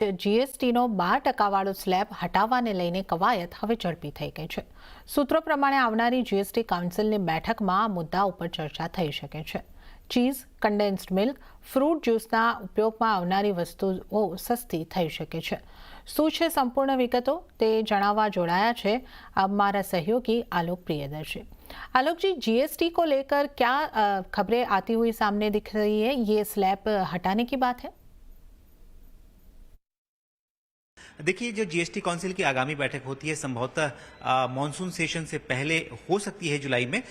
જીએસટીનો 12% વાળો સ્લેબ હટાવવાને લઈને કવાયત હવે ઝડપી થઈ ગઈ છે. સૂત્રો પ્રમાણે આવનારી જીએસટી કાઉન્સિલની બેઠકમાં આ મુદ્દા ઉપર ચર્ચા થઈ શકે છે. ચીઝ, કન્ડેન્સ્ડ મિલ્ક, ફ્રૂટ જ્યુસના ઉપયોગમાં આવનારી વસ્તુઓ સસ્તી થઈ શકે છે. શું છે સંપૂર્ણ વિગતો તે જણાવવા જોડાયા છે हमारा सहयोगी आलोक प्रियदर्शी. आलोक जी, जीएसटी को लेकर क्या खबरें आती हुई सामने दिख रही है? ये स्लैब हटाने की बात है? देखिए, जो जीएसटी काउंसिल की आगामी बैठक होती है संभवतः मॉनसून सेशन से पहले हो सकती है जुलाई में।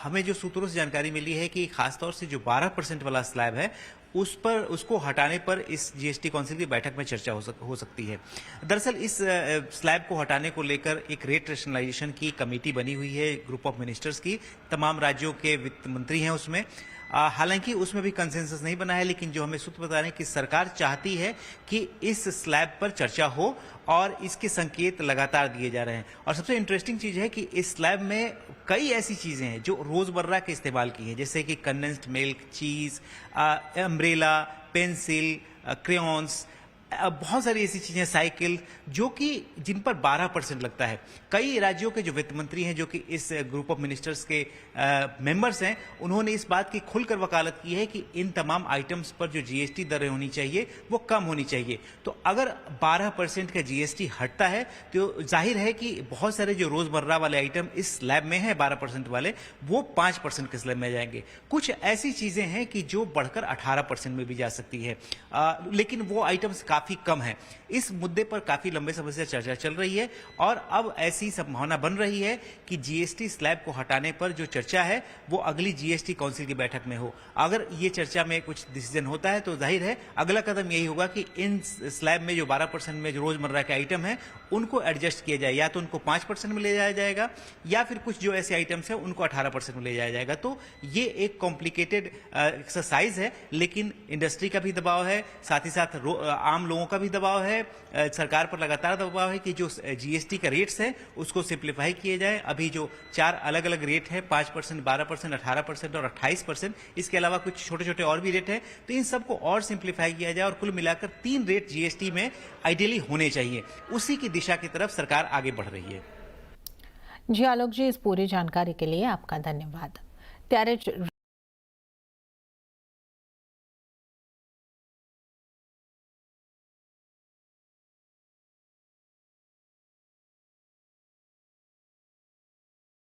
हमें जो सूत्रों से जानकारी मिली है कि खासतौर से जो 12% वाला स्लैब है उसको हटाने पर इस जीएसटी काउंसिल की बैठक में चर्चा हो सकती है। दरअसल इस स्लैब को हटाने को लेकर एक रेट रेशनलाइजेशन की कमेटी बनी हुई है, ग्रुप ऑफ मिनिस्टर्स की। तमाम राज्यों के वित्त मंत्री हैं उसमें। हालांकि उसमें भी कंसेंसस नहीं बना है, लेकिन जो हमें सूत्र बता रहे हैं कि सरकार चाहती है कि इस स्लैब पर चर्चा हो और इसके संकेत लगातार दिए जा रहे हैं। और सबसे इंटरेस्टिंग चीज है कि इस स्लैब में कई ऐसी चीजें हैं जो रोजमर्रा के इस्तेमाल की हैं, जैसे कि कंडेंस्ड मिल्क, चीज, अम्ब्रेला, पेंसिल, क्रेयॉन्स, बहुत सारी ऐसी चीजें, साइकिल, जो कि जिन पर 12% लगता है। कई राज्यों के जो वित्त मंत्री हैं, जो कि इस ग्रुप ऑफ मिनिस्टर्स के मेंबर्स हैं, उन्होंने इस बात की खुलकर वकालत की है कि इन तमाम आइटम्स पर जो जीएसटी दरें होनी चाहिए वो कम होनी चाहिए। तो अगर 12% का जीएसटी हटता है तो जाहिर है कि बहुत सारे जो रोजमर्रा वाले आइटम इस स्लैब में है 12% वाले, वो 5% के स्लैब में जाएंगे। कुछ ऐसी चीजें हैं कि जो बढ़कर 18% में भी जा सकती है, लेकिन वो आइटम्स काफी कम है। इस मुद्दे पर काफी लंबे समय से चर्चा चल रही है और अब ऐसी संभावना बन रही है कि जीएसटी स्लैब को हटाने पर जो चर्चा है वो अगली जीएसटी काउंसिल की बैठक में हो। अगर ये चर्चा में कुछ डिसीजन होता है तो जाहिर है अगला कदम यही होगा कि इन स्लैब में जो 12% में जो रोजमर्रा के आइटम है उनको एडजस्ट किया जाए, या तो उनको 5% में ले जाया जाएगा या फिर कुछ जो ऐसे आइटम्स है उनको 18% में ले जाया जाएगा। तो ये एक कॉम्प्लिकेटेड एक्सरसाइज है, लेकिन इंडस्ट्री का भी दबाव है, साथ ही साथ आम लोगों का भी दबाव है, सरकार पर लगातार दबाव है कि जो जीएसटी का रेट्स है उसको सिंप्लीफाई किए जाए। अभी जो 4 अलग अलग रेट है, 5%, 12%, 18% और 28%, इसके अलावा कुछ छोटे छोटे और भी रेट है, तो इन सबको और सिंप्लीफाई किया जाए और कुल मिलाकर 3 रेट जीएसटी में आइडियली होने चाहिए। उसी की दिशा की तरफ सरकार आगे बढ़ रही है। जी आलोक जी, इस पूरी जानकारी के लिए आपका धन्यवाद। त्यारे